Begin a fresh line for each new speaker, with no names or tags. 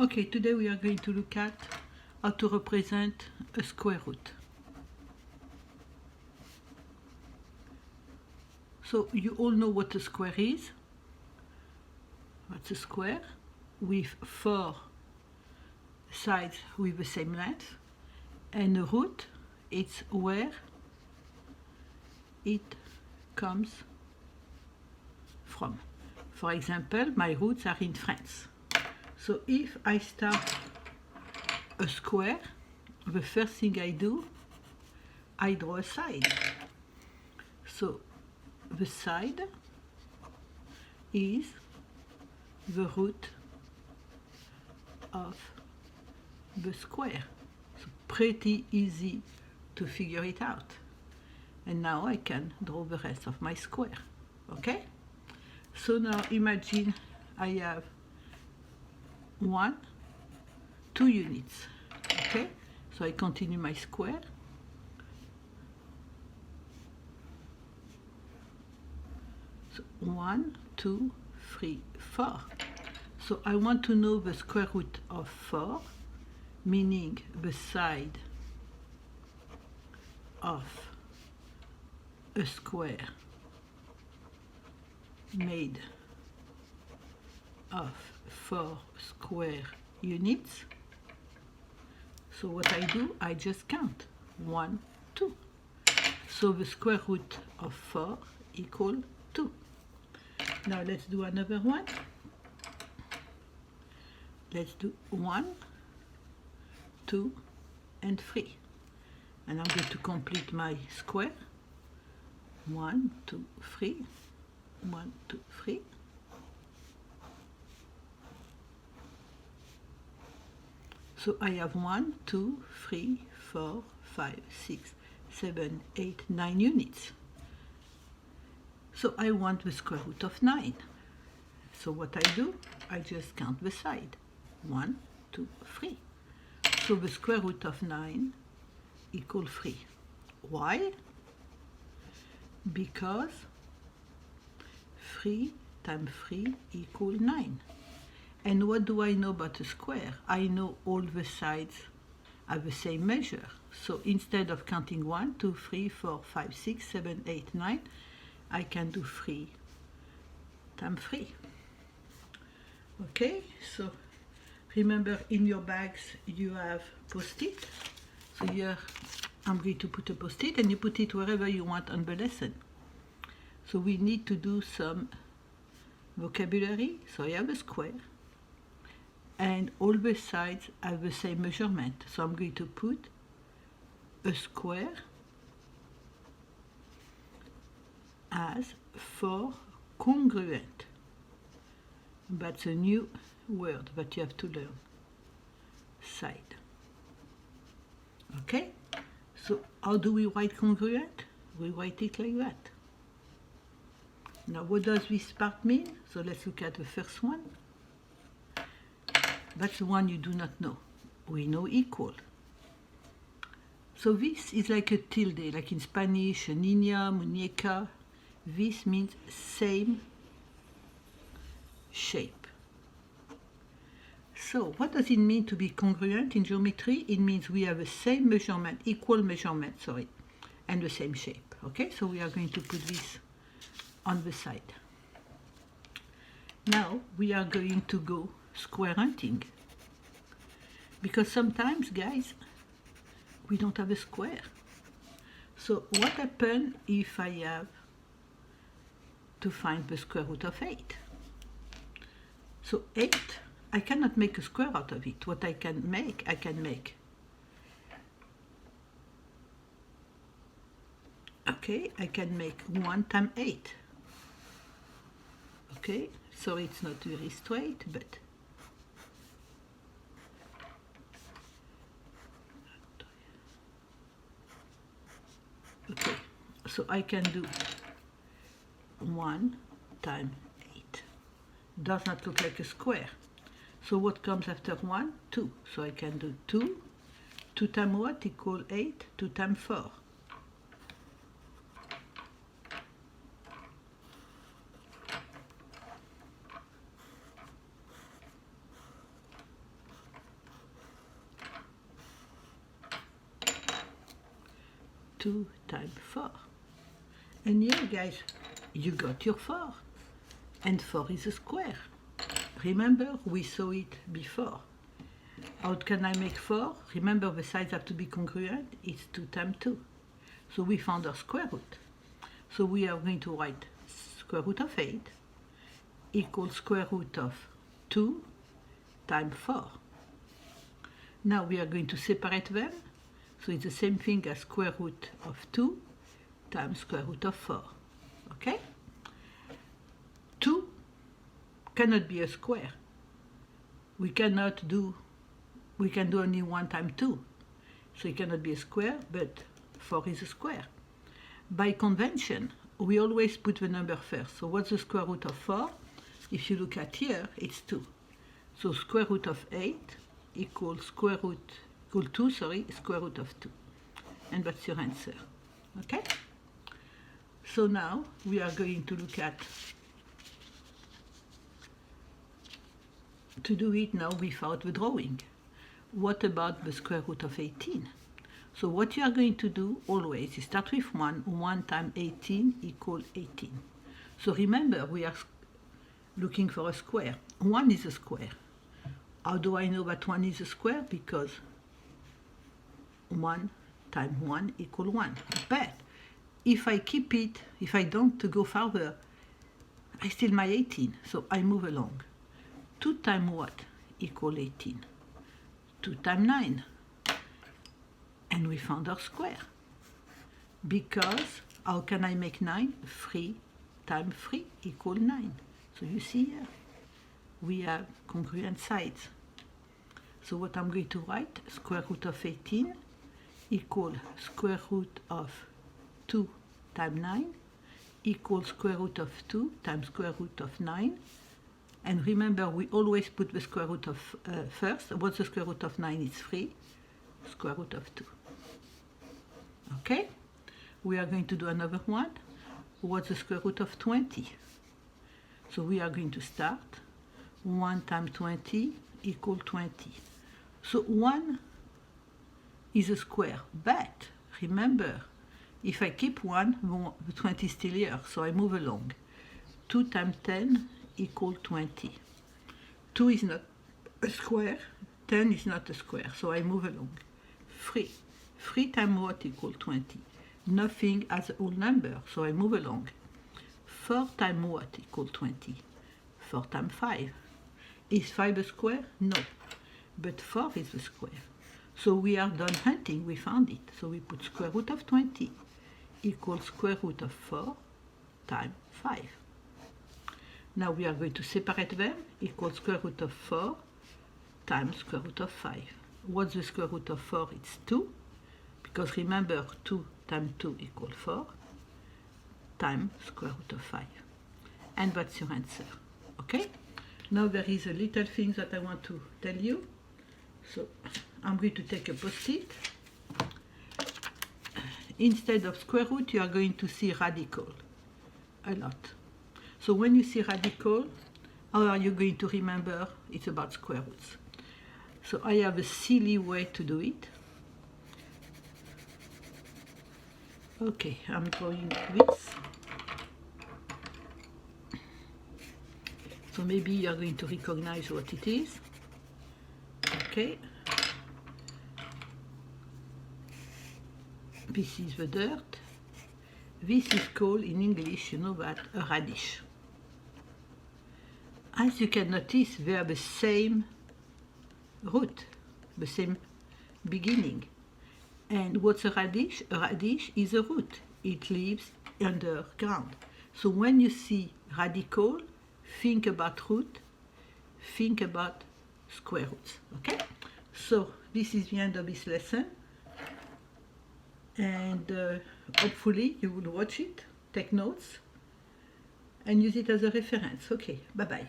Okay, today we are going to look at how to represent a square root. So you all know what a square is. What's a square? With 4 sides with the same length. And a root, it's where it comes from. For example, my roots are in France. So if I start a square, the first thing I do, I draw a side. So the side is the root of the square. So pretty easy to figure it out. And now I can draw the rest of my square. Okay? So now imagine I have 2 units. Okay? So I continue my square. So 1, 2, 3, 4. So I want to know the square root of 4, meaning the side of a square made of 4 square units. So what I do, I just count 1, 2. So the square root of 4 equals 2. Now let's do another one. Let's do 1, 2, and 3. And I'm going to complete my square. 1, 2, 3. 1, 2, 3. So I have 1, 2, 3, 4, 5, 6, 7, 8, 9 units. So I want the square root of 9. So what I do, I just count the side. 1, 2, 3. So the square root of 9 equals 3. Why? Because 3 times 3 equals 9. And what do I know about a square? I know all the sides have the same measure. So instead of counting 1, 2, 3, 4, 5, 6, 7, 8, 9, I can do 3 times 3. Okay, so remember in your bags you have post-it. So here I'm going to put a post-it and you put it wherever you want on the lesson. So we need to do some vocabulary. So I have a square and all the sides have the same measurement. So I'm going to put a square as 4 congruent. That's a new word that you have to learn. Side. Okay? So how do we write congruent? We write it like that. Now what does this part mean? So let's look at the first one. That's the one you do not know. We know equal. So this is like a tilde, like in Spanish, niña, muñeca. This means same shape. So what does it mean to be congruent in geometry? It means we have the same measurement, equal measurement, sorry, and the same shape. Okay, so we are going to put this on the side. Now we are going to go square hunting. Because sometimes, guys, we don't have a square. So what happens if I have to find the square root of 8? So 8, I cannot make a square out of it. What I can make, okay, I can make 1 times 8. Okay, so it's not very straight, but okay, so I can do 1 times 8. Does not look like a square. So what comes after 1? 2. So I can do 2. 2 times what equal 8? 2 times 4. 2 times 4. And here, guys, you got your 4. And 4 is a square. Remember, we saw it before. How can I make 4? Remember, the sides have to be congruent. It's 2 times 2. So we found our square root. So we are going to write square root of 8 equals square root of 2 times 4. Now we are going to separate them. So it's the same thing as square root of 2 times square root of 4. Okay? 2 cannot be a square. We can do only 1 times 2. So it cannot be a square, but 4 is a square. By convention, we always put the number first. So what's the square root of 4? If you look at here, it's 2. So square root of 8 equals square root of 2. And that's your answer. Okay? So now we are going to look at, to do it now without the drawing. What about the square root of 18? So what you are going to do always is start with 1. 1 times 18 equals 18. So remember, we are looking for a square. 1 is a square. How do I know that 1 is a square? Because 1 times 1 equals 1. But if I keep it, if I don't go further, I still my 18. So I move along. 2 times what equals 18? 2 times 9. And we found our square. Because how can I make 9? 3 times 3 equals 9. So you see here, we have congruent sides. So what I'm going to write, square root of 18 equals square root of 2 times 9 equals square root of 2 times square root of 9. And remember, we always put the square root of first. What's the square root of 9? It's 3. Square root of 2. Okay? We are going to do another one. What's the square root of 20? So we are going to start. 1 times 20 equals 20. So 1 is a square. But remember, if I keep 1, the 20 is still here. So I move along. 2 times 10 equals 20. 2 is not a square. 10 is not a square. So I move along. 3. 3 times what equals 20? Nothing as a whole number. So I move along. 4 times what equals 20? 4 times 5. Is 5 a square? No. But 4 is a square. So we are done hunting. We found it. So we put square root of 20 equals square root of 4 times 5. Now we are going to separate them. Equals square root of 4 times square root of 5. What's the square root of 4? It's 2. Because remember, 2 times 2 equals 4 times square root of 5. And that's your answer. Okay? Now there is a little thing that I want to tell you. So I'm going to take a post-it. Instead of square root, you are going to see radical a lot. So when you see radical, how are you going to remember it's about square roots? So I have a silly way to do it. Okay, I'm drawing this. So maybe you are going to recognize what it is. Okay. This is the dirt. This is called in English, you know that, a radish. As you can notice, they have the same root, the same beginning. And what's a radish? A radish is a root. It lives underground. So when you see radical, think about root, think about square roots. Okay? So this is the end of this lesson. And hopefully you will watch it, take notes, and use it as a reference. Okay, bye-bye.